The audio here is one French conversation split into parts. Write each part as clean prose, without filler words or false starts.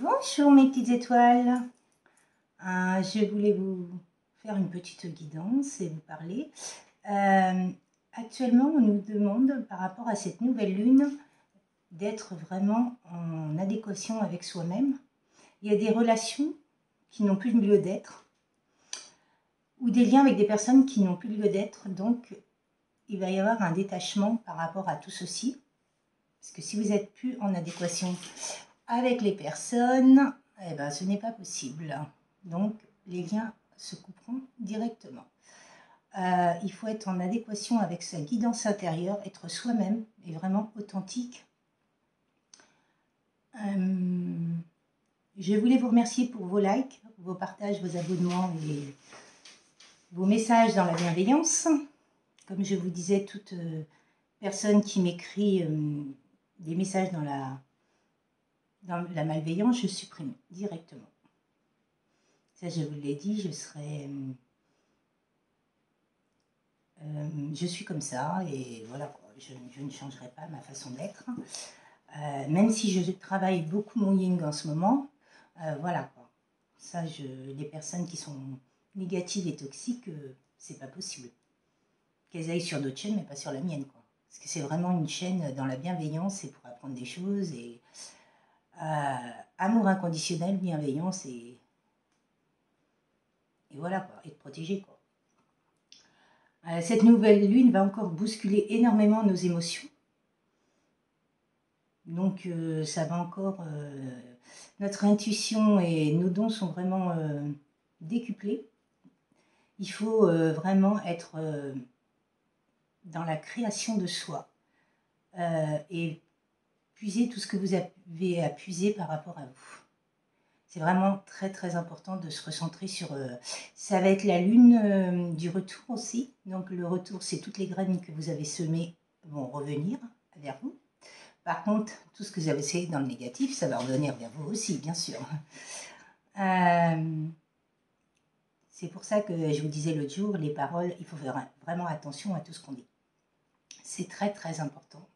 Bonjour mes petites étoiles, je voulais vous faire une petite guidance et vous parler. Actuellement, on nous demande par rapport à cette nouvelle lune d'être vraiment en adéquation avec soi-même. Il y a des relations qui n'ont plus lieu d'être ou des liens avec des personnes qui n'ont plus lieu d'être, donc il va y avoir un détachement par rapport à tout ceci. Parce que si vous n'êtes plus en adéquation avec les personnes, eh ben, ce n'est pas possible. Donc, les liens se couperont directement. Il faut être en adéquation avec sa guidance intérieure, être soi-même et vraiment authentique. Je voulais vous remercier pour vos likes, vos partages, vos abonnements et vos messages dans la bienveillance. Comme je vous disais, toute personne qui m'écrit des messages dans la malveillance, je supprime directement. Ça, je vous l'ai dit, je suis comme ça et voilà, quoi. Je ne changerai pas ma façon d'être. Même si je travaille beaucoup mon yin en ce moment, voilà, quoi. Ça, les personnes qui sont négatives et toxiques, c'est pas possible. Qu'elles aillent sur d'autres chaînes, mais pas sur la mienne, quoi. Parce que c'est vraiment une chaîne dans la bienveillance et pour apprendre des choses et amour inconditionnel, bienveillance et voilà, quoi, être protégé, quoi. Cette nouvelle lune va encore bousculer énormément nos émotions. Donc ça va encore... notre intuition et nos dons sont vraiment décuplés. Il faut vraiment être dans la création de soi et puiser tout ce que vous avez à puiser par rapport à vous. C'est vraiment très très important de se recentrer sur... ça va être la lune du retour aussi. Donc le retour, c'est toutes les graines que vous avez semées vont revenir vers vous. Par contre, tout ce que vous avez essayé dans le négatif, ça va revenir vers vous aussi, bien sûr. C'est pour ça que je vous disais l'autre jour, les paroles, il faut faire vraiment attention à tout ce qu'on dit. C'est très très important.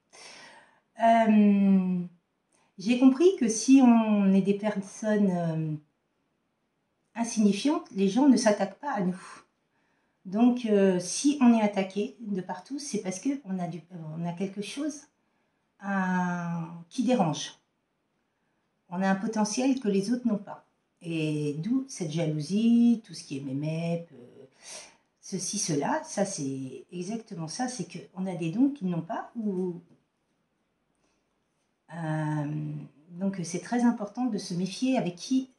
J'ai compris que si on est des personnes insignifiantes, les gens ne s'attaquent pas à nous. Donc, si on est attaqué de partout, c'est parce qu'on a quelque chose qui dérange. On a un potentiel que les autres n'ont pas. Et d'où cette jalousie, tout ce qui est mémep, ceci, cela, ça c'est exactement ça, c'est qu'on a des dons qu'ils n'ont pas. Donc c'est très important de se méfier avec qui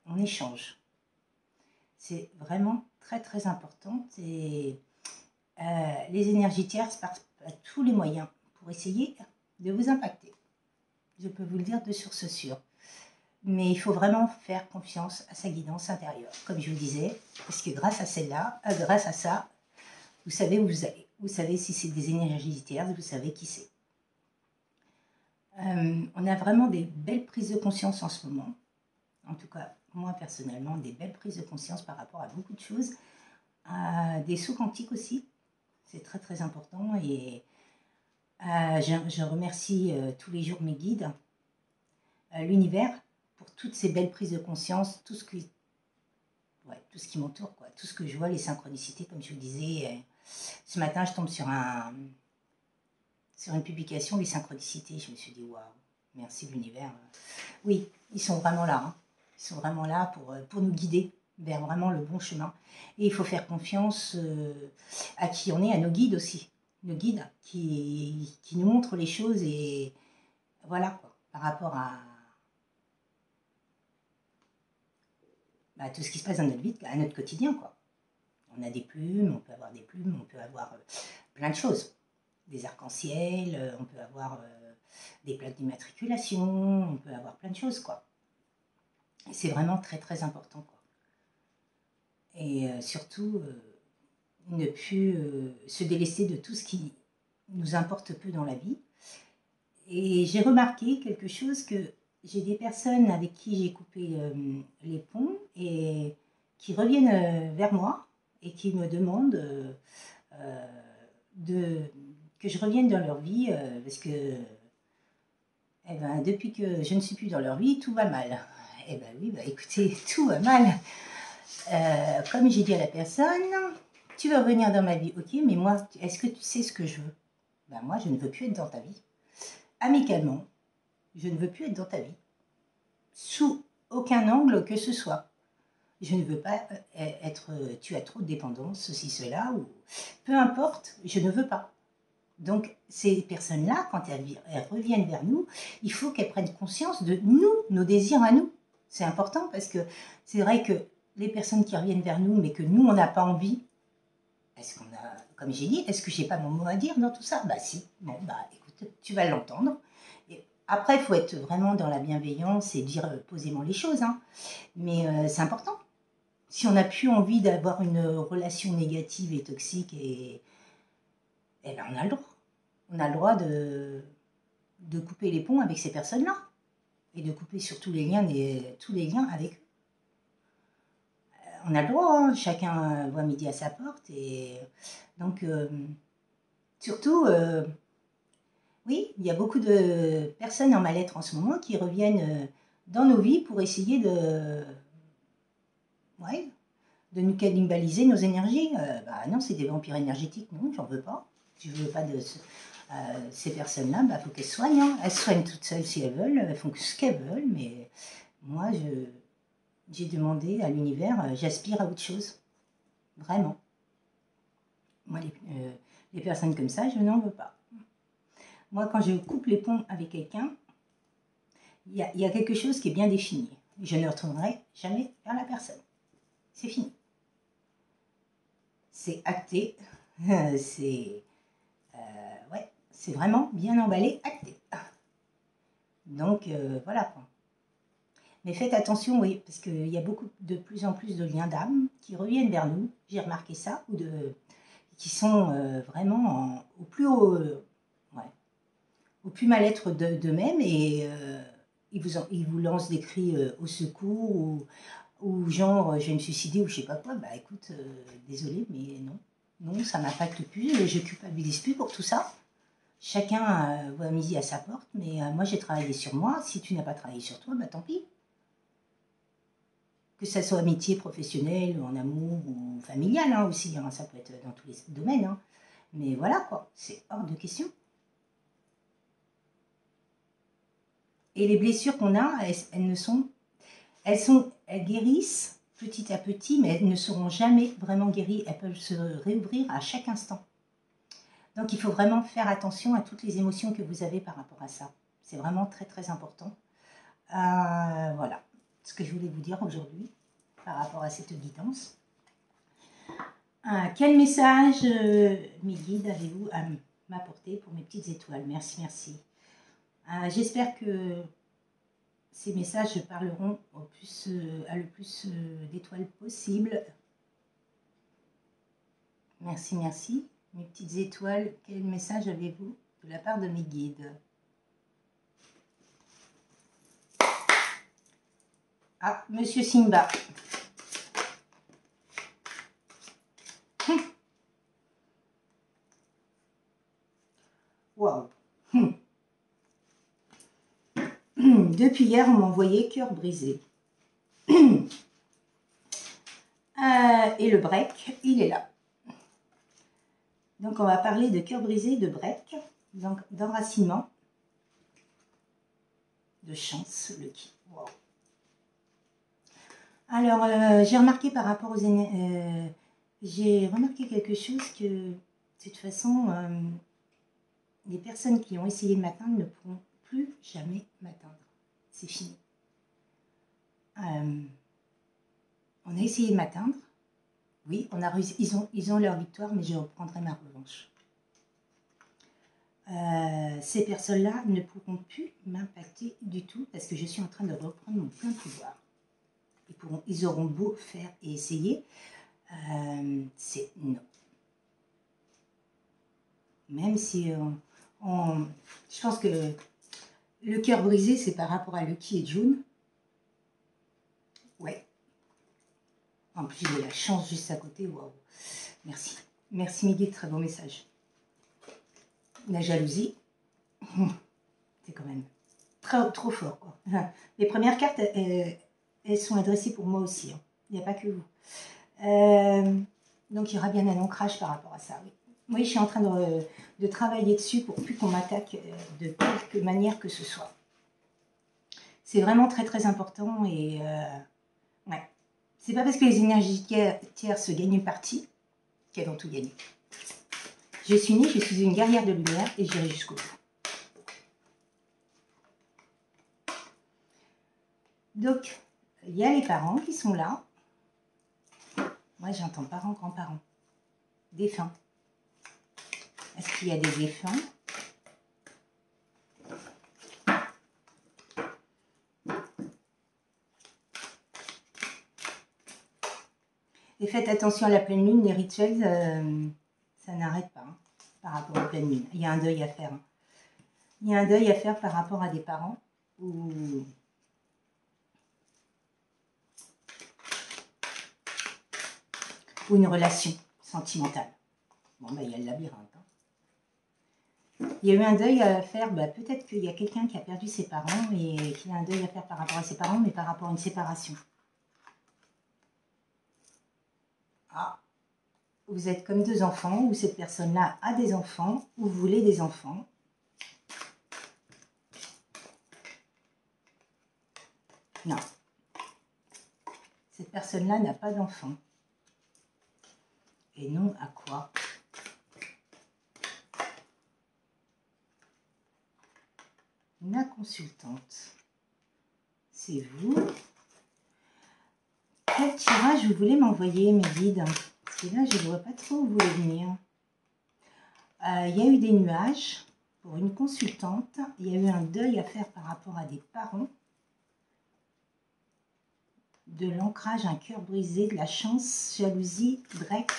on échange. C'est vraiment très très important. Et les énergies tierces partent à tous les moyens pour essayer de vous impacter. Je peux vous le dire de source sûre. Mais il faut vraiment faire confiance à sa guidance intérieure, comme je vous disais, parce que grâce à celle-là, grâce à ça, vous savez où vous allez. Vous savez si c'est des énergies tierces, vous savez qui c'est. On a vraiment des belles prises de conscience en ce moment. En tout cas, moi personnellement, des belles prises de conscience par rapport à beaucoup de choses. Des sauts quantiques aussi, c'est très très important. Et je remercie tous les jours mes guides, l'univers, pour toutes ces belles prises de conscience, tout ce qui m'entoure, quoi, tout ce que je vois, les synchronicités, comme je vous disais. Ce matin, je tombe sur une publication, les synchronicités. Je me suis dit, waouh, merci l'univers. Oui, ils sont vraiment là. Hein. Ils sont vraiment là pour nous guider vers vraiment le bon chemin. Et il faut faire confiance à qui on est, à nos guides aussi. Nos guides qui nous montrent les choses et voilà, quoi, par rapport à tout ce qui se passe dans notre vie, à notre quotidien, quoi. On a des plumes, on peut avoir des plumes, on peut avoir plein de choses. Des arcs-en-ciel, on peut avoir des plaques d'immatriculation, on peut avoir plein de choses, quoi. Et c'est vraiment très très important, quoi. Et surtout, ne plus se délester de tout ce qui nous importe peu dans la vie. Et j'ai remarqué quelque chose, que j'ai des personnes avec qui j'ai coupé les ponts et qui reviennent vers moi et qui me demandent que je revienne dans leur vie parce que Eh ben, depuis que je ne suis plus dans leur vie, tout va mal. Eh ben oui, bah écoutez, tout va mal. Comme j'ai dit à la personne, tu veux revenir dans ma vie, ok, mais moi, est-ce que tu sais ce que je veux? Ben moi, je ne veux plus être dans ta vie. Amicalement, je ne veux plus être dans ta vie. Sous aucun angle que ce soit. Je ne veux pas être, tu as trop de dépendance, ceci, cela, ou peu importe, je ne veux pas. Donc, ces personnes-là, quand elles reviennent vers nous, il faut qu'elles prennent conscience de nous, nos désirs à nous. C'est important parce que c'est vrai que les personnes qui reviennent vers nous, mais que nous, on n'a pas envie, est-ce qu'on a, comme j'ai dit, est-ce que j'ai pas mon mot à dire dans tout ça? Bah si, bon, bah écoute, tu vas l'entendre. Et après, il faut être vraiment dans la bienveillance et dire posément les choses, hein. Mais c'est important. Si on n'a plus envie d'avoir une relation négative et toxique, eh ben on a le droit. On a le droit de couper les ponts avec ces personnes-là et de couper surtout tous les liens avec eux. On a le droit, hein, chacun voit midi à sa porte. Et donc, surtout, oui, il y a beaucoup de personnes en mal-être en ce moment qui reviennent dans nos vies pour essayer ouais, de nous cannibaliser nos énergies. Bah non, c'est des vampires énergétiques, non, j'en veux pas. Je veux pas de ces personnes-là, bah faut qu'elles soignent, hein. Elles se soignent toutes seules si elles veulent, elles font ce qu'elles veulent, mais moi j'ai demandé à l'univers, j'aspire à autre chose, vraiment. Moi les personnes comme ça, je n'en veux pas. Moi quand je coupe les ponts avec quelqu'un, il y a quelque chose qui est bien défini. Je ne retournerai jamais vers la personne. C'est fini. C'est acté. C'est ouais, c'est vraiment bien emballé, acté. Donc voilà. Mais faites attention, oui, parce qu'il y a de plus en plus de liens d'âme qui reviennent vers nous. J'ai remarqué ça, qui sont vraiment au plus haut, ouais, au plus mal-être d'eux-mêmes et ils vous lancent des cris au secours ou genre je vais me suicider ou je sais pas quoi. Bah écoute, désolé, mais non, ça m'impacte plus, je culpabilise plus pour tout ça. Chacun voit midi à sa porte, mais moi j'ai travaillé sur moi. Si tu n'as pas travaillé sur toi, bah tant pis. Que ça soit amitié, professionnel, en amour ou familial hein, aussi, hein, ça peut être dans tous les domaines. Hein. Mais voilà quoi, c'est hors de question. Et les blessures qu'on a, elles guérissent petit à petit, mais elles ne seront jamais vraiment guéries. Elles peuvent se réouvrir à chaque instant. Donc il faut vraiment faire attention à toutes les émotions que vous avez par rapport à ça. C'est vraiment très très important. Voilà ce que je voulais vous dire aujourd'hui par rapport à cette guidance. Quel message, mes guides, avez-vous à m'apporter pour mes petites étoiles? Merci, merci. J'espère que ces messages parleront à le plus d'étoiles possible. Merci, merci. Mes petites étoiles, quel message avez-vous de la part de mes guides? Ah, Monsieur Simba. Waouh. Depuis hier, on m'a envoyé cœur brisé. Et le break, il est là. Donc, on va parler de cœur brisé, de break, donc d'enracinement, de chance, le qui. Wow. Alors, j'ai remarqué par rapport aux j'ai remarqué quelque chose que, de toute façon, les personnes qui ont essayé de m'atteindre ne pourront plus jamais m'atteindre. C'est fini. On a essayé de m'atteindre. Oui, on a réussi, ils ont leur victoire, mais je reprendrai ma revanche. Ces personnes-là ne pourront plus m'impacter du tout parce que je suis en train de reprendre mon plein pouvoir. Ils auront beau faire et essayer, c'est non. Même si je pense que le cœur brisé, c'est par rapport à Lucky et June. Ouais. En plus, j'ai la chance juste à côté. Waouh. Merci. Merci Miguel, très bon message. La jalousie, c'est quand même trop fort, quoi. Les premières cartes, elles sont adressées pour moi aussi. Hein. Il n'y a pas que vous. Donc, il y aura bien un ancrage par rapport à ça, oui. Oui, je suis en train de travailler dessus pour plus qu'on m'attaque de quelque manière que ce soit. C'est vraiment très, très important et... ouais. C'est pas parce que les énergies tierces gagnent une partie qu'elles vont tout gagner. Je suis née, je suis une guerrière de lumière et j'irai jusqu'au bout. Donc, il y a les parents qui sont là. Moi, j'entends parents, grands-parents. Défunts. Est-ce qu'il y a des défunts? Et faites attention à la pleine lune, les rituels, ça n'arrête pas hein, par rapport à la pleine lune. Il y a un deuil à faire. Hein. Il y a un deuil à faire par rapport à des parents ou une relation sentimentale. Bon, ben, il y a le labyrinthe. Hein. Il y a eu un deuil à faire, ben, peut-être qu'il y a quelqu'un qui a perdu ses parents et qu'il a un deuil à faire par rapport à ses parents, mais par rapport à une séparation. Ah, vous êtes comme deux enfants, ou cette personne-là a des enfants, ou vous voulez des enfants. Non. Cette personne-là n'a pas d'enfant. Et non à quoi? La consultante. C'est vous. Quel tirage vous voulez m'envoyer, mes guides? Parce que là, je ne vois pas trop où vous voulez venir. Il y a eu des nuages pour une consultante. Il y a eu un deuil à faire par rapport à des parents. De l'ancrage, un cœur brisé, de la chance, jalousie, break.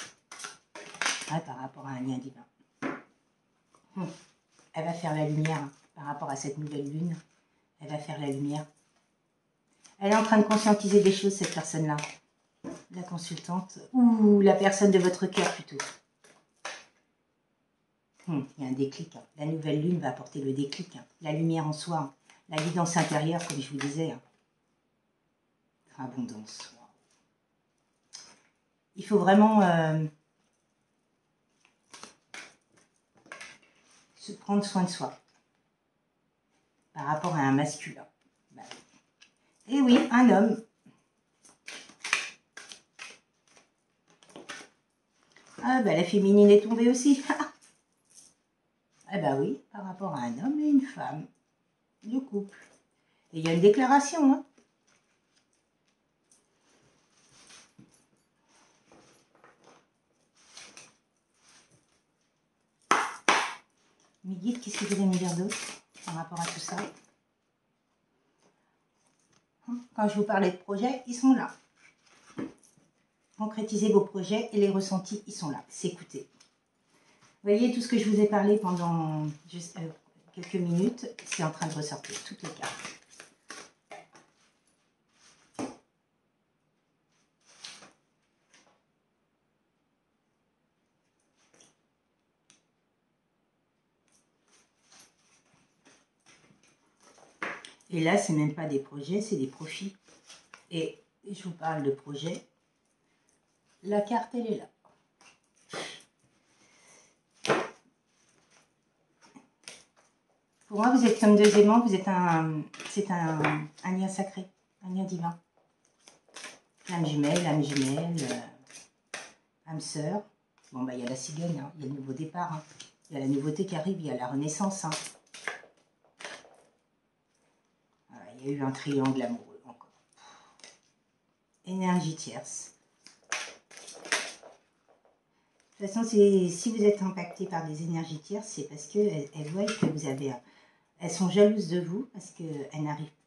Ouais, par rapport à un lien divin. Elle va faire la lumière par rapport à cette nouvelle lune. Elle va faire la lumière. Elle est en train de conscientiser des choses, cette personne-là. La consultante. Ou la personne de votre cœur, plutôt. Il y a un déclic. Hein. La nouvelle lune va apporter le déclic. Hein. La lumière en soi. Hein. La guidance intérieure, comme je vous disais. Hein. Abondance. Il faut vraiment se prendre soin de soi. Par rapport à un masculin. Bah, et oui, un homme. Ah bah la féminine est tombée aussi. Ah bah oui, par rapport à un homme et une femme. Le couple. Et il y a une déclaration. Hein. Mes guides, qu'est-ce que vous allez me dire d'autre par rapport à tout ça? Quand je vous parlais de projets, ils sont là. Concrétisez vos projets et les ressentis, ils sont là. S'écouter. Vous voyez, tout ce que je vous ai parlé pendant juste, quelques minutes, c'est en train de ressortir, toutes les cartes. Et là, ce n'est même pas des projets, c'est des profits. Et je vous parle de projet. La carte, elle est là. Pour moi, vous êtes comme deux aimants, vous êtes c'est un lien sacré, un lien divin. Âme jumelle, âme sœur. Bon, bah, il y a la cigogne, hein, il y a le nouveau départ, hein. Il y a la nouveauté qui arrive, il y a la renaissance. Hein. Voilà, il y a eu un triangle amoureux encore. Énergie tierce. De toute façon, si vous êtes impacté par des énergies tierces, c'est parce qu'elles voient que vous avez... Elles sont jalouses de vous parce qu'elles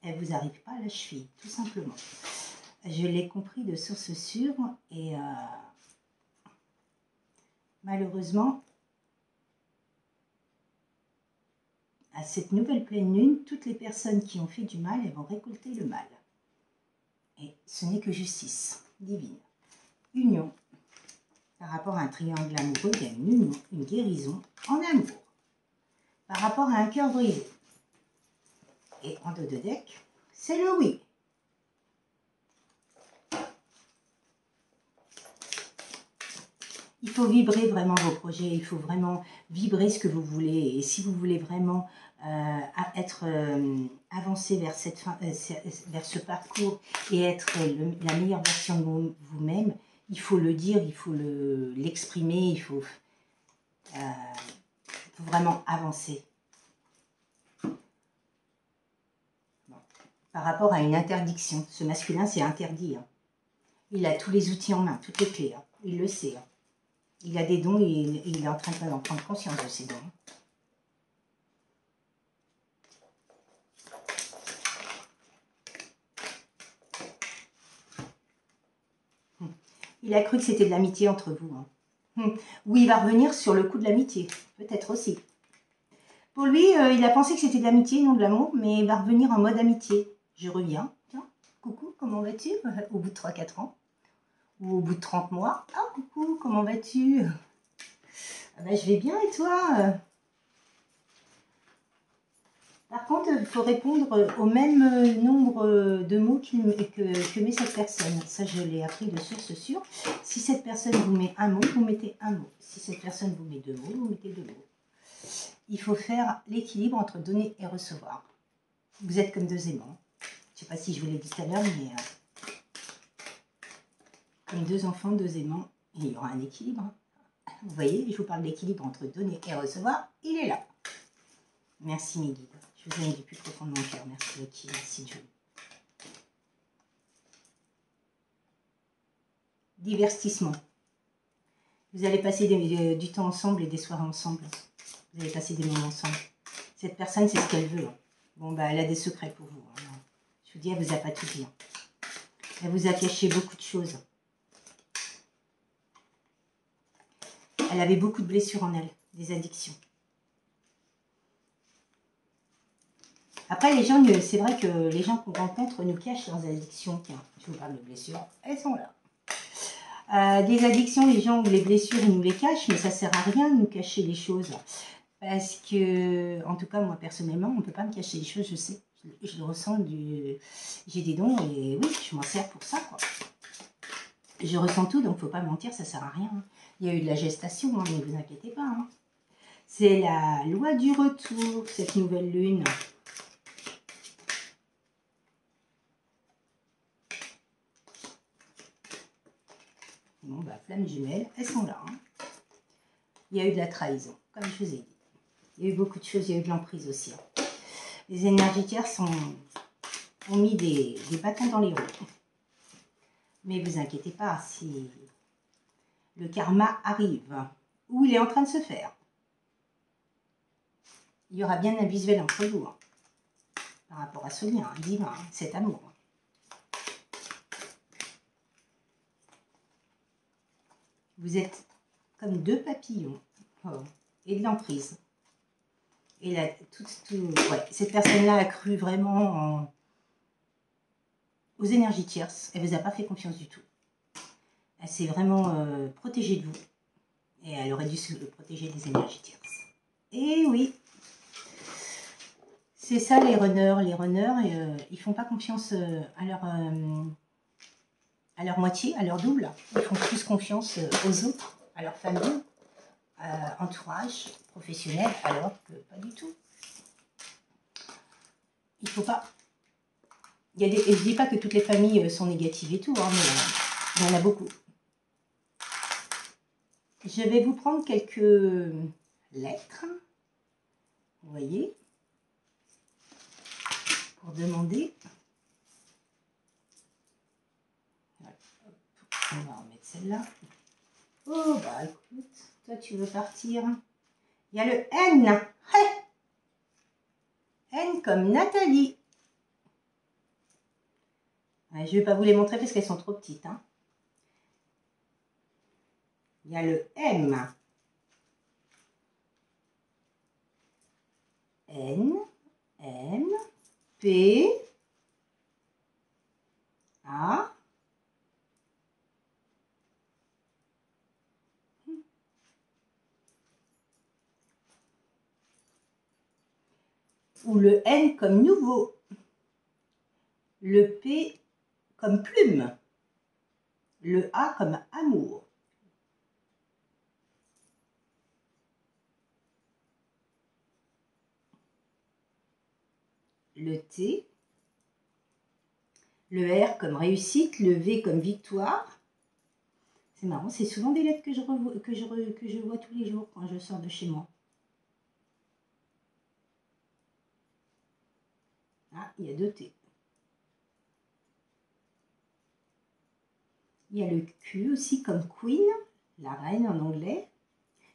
ne vous arrivent pas à la cheville, tout simplement. Je l'ai compris de source sûre et malheureusement, à cette nouvelle pleine lune, toutes les personnes qui ont fait du mal, elles vont récolter le mal. Et ce n'est que justice divine. Union. Par rapport à un triangle amoureux, il y a une union, une guérison en amour. Par rapport à un cœur brisé. Et en dos de deck, c'est le oui. Il faut vibrer vraiment vos projets, il faut vraiment vibrer ce que vous voulez. Et si vous voulez vraiment être avancé vers, vers ce parcours et être la meilleure version de vous-même, il faut le dire, il faut l'exprimer, il faut vraiment avancer. Bon. Par rapport à une interdiction, ce masculin c'est interdit. Hein. Il a tous les outils en main, toutes les clés, hein. Il le sait. Hein. Il a des dons et il est en train d'en prendre conscience de ses dons. Il a cru que c'était de l'amitié entre vous. Hein. Oui, il va revenir sur le coup de l'amitié, peut-être aussi. Pour lui, il a pensé que c'était de l'amitié, non de l'amour, mais il va revenir en mode amitié. Je reviens. Tiens, coucou, comment vas-tu? Au bout de 3-4 ans. Ou au bout de 30 mois. Ah, coucou, comment vas-tu? Ah ben, je vais bien et toi? Par contre, il faut répondre au même nombre de mots que met cette personne. Ça, je l'ai appris de source sûre. Si cette personne vous met un mot, vous mettez un mot. Si cette personne vous met 2 mots, vous mettez 2 mots. Il faut faire l'équilibre entre donner et recevoir. Vous êtes comme 2 aimants. Je ne sais pas si je vous l'ai dit tout à l'heure, mais comme 2 enfants, 2 aimants, il y aura un équilibre. Vous voyez, je vous parle d'équilibre entre donner et recevoir. Il est là. Merci mes guides. Je vous aime du plus profond de mon cœur. Merci Loki, merci Dieu. Divertissement. Vous allez passer du temps ensemble et des soirées ensemble. Vous allez passer des moments ensemble. Cette personne, c'est ce qu'elle veut. Bon, bah, elle a des secrets pour vous. Je vous dis, elle vous a pas tout dit. Elle vous a caché beaucoup de choses. Elle avait beaucoup de blessures en elle, des addictions. Après, les gens, c'est vrai que les gens qu'on rencontre nous cachent leurs addictions. Tiens, je vous parle de blessures, elles sont là. Des addictions, les gens ou les blessures, ils nous les cachent, mais ça sert à rien de nous cacher les choses. Parce que, en tout cas, moi, personnellement, on ne peut pas me cacher les choses, je sais. Je le ressens, j'ai des dons et oui, je m'en sers pour ça, quoi. Je ressens tout, donc il ne faut pas mentir, ça ne sert à rien. Il y a eu de la gestation, hein, ne vous inquiétez pas. Hein. C'est la loi du retour, cette nouvelle lune. Bon, bah, flammes jumelles, elles sont là. Hein. Il y a eu de la trahison, comme je vous ai dit. Il y a eu beaucoup de choses, il y a eu de l'emprise aussi. Hein. Les énergies tierces ont mis des bâtons dans les roues. Mais vous inquiétez pas, si le karma arrive, ou il est en train de se faire, il y aura bien un visuel entre vous, hein, par rapport à ce lien hein, divin, hein, cet amour. Vous êtes comme 2 papillons et de l'emprise. Et là, ouais, cette personne-là a cru vraiment aux énergies tierces. Elle ne vous a pas fait confiance du tout. Elle s'est vraiment protégée de vous. Et elle aurait dû se protéger des énergies tierces. Et oui, c'est ça les runners. Les runners, ils ne font pas confiance à leur moitié, à leur double. Ils font plus confiance aux autres, à leur famille, entourage, professionnel, alors que pas du tout. Il ne faut pas. Je ne dis pas que toutes les familles sont négatives et tout, hein, mais il y en a beaucoup. Je vais vous prendre quelques lettres, vous voyez, pour demander. Voilà. On va remettre celle-là. Oh, bah écoute, toi tu veux partir. Il y a le N. Hey, N comme Nathalie. Ouais, je ne vais pas vous les montrer parce qu'elles sont trop petites. Hein. Il y a le M. N, M, P, A, ou le N comme nouveau. Le P comme plume. Le A comme amour. Le T. Le R comme réussite. Le V comme victoire. C'est marrant, c'est souvent des lettres que je vois tous les jours quand je sors de chez moi. Ah, il y a 2 T. Il y a le Q aussi comme Queen, la reine en anglais.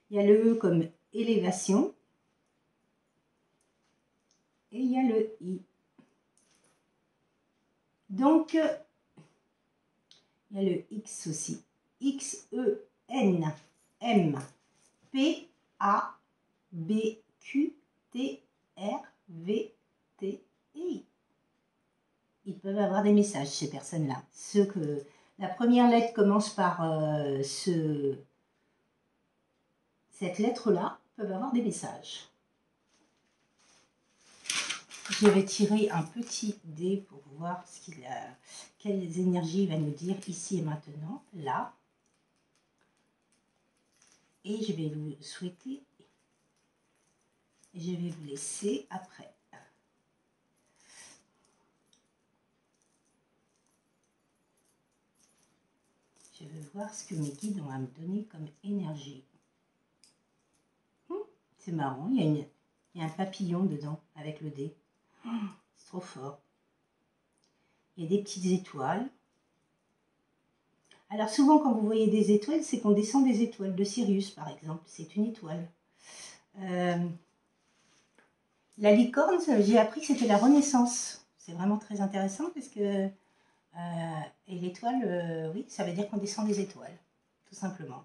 Il y a le E comme élévation. Et il y a le I. Donc, il y a le X aussi. X, E, N, M, P, A, B, Q, T, R, V, T, I. Ils peuvent avoir des messages, ces personnes-là. Ceux que la première lettre commence par cette lettre-là, peuvent avoir des messages. Je vais tirer un petit dé pour voir quelles énergies il va nous dire ici et maintenant, là. Et je vais vous souhaiter, je vais vous laisser après. Je veux voir ce que mes guides ont à me donner comme énergie. C'est marrant, il y a un papillon dedans avec le dé. C'est trop fort. Il y a des petites étoiles. Alors souvent quand vous voyez des étoiles, c'est qu'on descend des étoiles. De Sirius par exemple, c'est une étoile. La licorne, j'ai appris que c'était la renaissance. C'est vraiment très intéressant parce que et l'étoile, oui, ça veut dire qu'on descend des étoiles, tout simplement.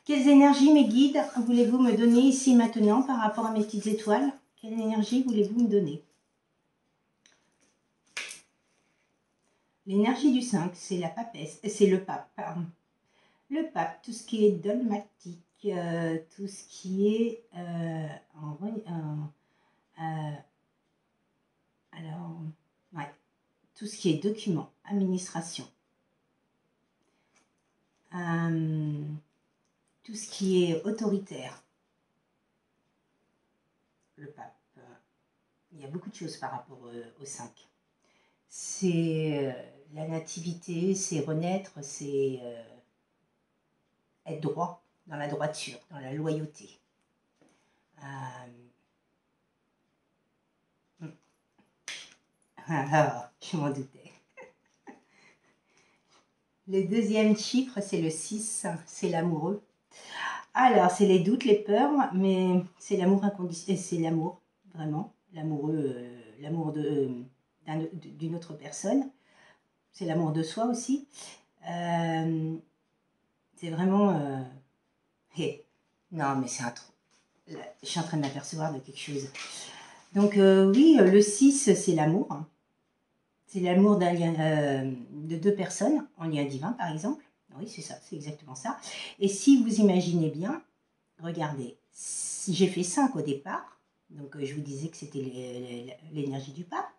Quelles énergies, mes guides, voulez-vous me donner ici maintenant par rapport à mes petites étoiles? Quelle énergie voulez-vous me donner? L'énergie du 5, c'est la papesse, c'est le pape, pardon. Le pape, tout ce qui est dogmatique, tout ce qui est alors, ouais, tout ce qui est document, administration, tout ce qui est autoritaire, le pape. Il y a beaucoup de choses par rapport au 5. C'est la nativité, c'est renaître, c'est être droit, dans la droiture, dans la loyauté. Alors, je m'en doutais. Le deuxième chiffre, c'est le 6, c'est l'amoureux. Alors, c'est les doutes, les peurs, mais c'est l'amour inconditionnel, c'est l'amour, vraiment, l'amoureux, l'amour d'une autre personne. C'est l'amour de soi aussi. C'est vraiment... Hey, non, mais c'est un trou. Je suis en train de m'apercevoir de quelque chose. Donc, oui, le 6, c'est l'amour. C'est l'amour de 2 personnes, en lien divin, par exemple. Oui, c'est ça, c'est exactement ça. Et si vous imaginez bien, regardez, si j'ai fait 5 au départ, donc je vous disais que c'était l'énergie du pape.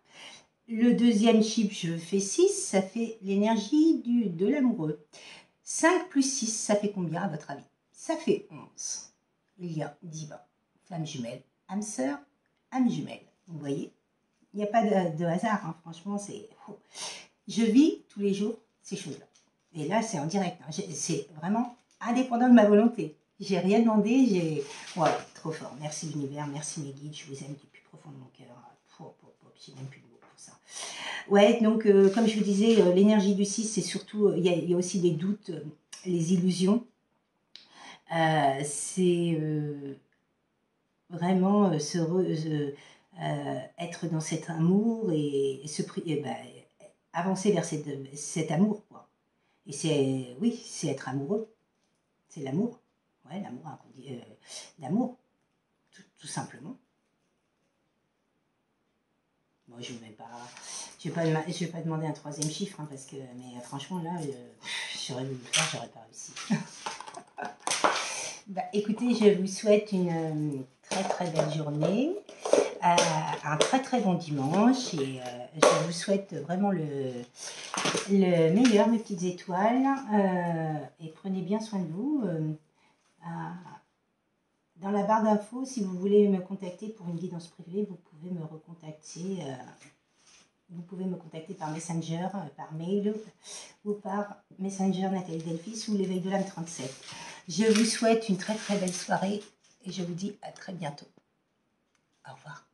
Le deuxième chiffre, je fais 6, ça fait l'énergie de l'amoureux. 5 plus 6, ça fait combien à votre avis? Ça fait 11. Il y a divin, flamme jumelle, âme sœur, âme jumelle. Vous voyez, il n'y a pas de hasard, hein. Franchement, c'est... Je vis tous les jours ces choses-là. Et là, c'est en direct. Hein. C'est vraiment indépendant de ma volonté. J'ai rien demandé, ouais, trop fort. Merci l'univers, merci mes guides, je vous aime du plus profond de mon cœur. J'ai même plus de mots pour ça. Ouais, donc comme je vous disais, l'énergie du 6, c'est surtout, il y a aussi des doutes, les illusions. C'est vraiment être dans cet amour et avancer vers cet amour, quoi. Et c'est, oui, c'est être amoureux. C'est l'amour. Ouais, l'amour, tout simplement. Moi, je ne vais pas demander un 3e chiffre, hein, parce que, mais franchement, là, j'aurais voulu le faire, j'aurais pas réussi. Bah, écoutez, je vous souhaite une très très belle journée, un très très bon dimanche, et je vous souhaite vraiment le meilleur, mes petites étoiles. Et prenez bien soin de vous. Dans la barre d'infos, si vous voulez me contacter pour une guidance privée, vous pouvez me recontacter. Vous pouvez me contacter par Messenger, par mail ou par Messenger Nathalie Delphis ou l'éveil de l'âme 37. Je vous souhaite une très très belle soirée et je vous dis à très bientôt. Au revoir.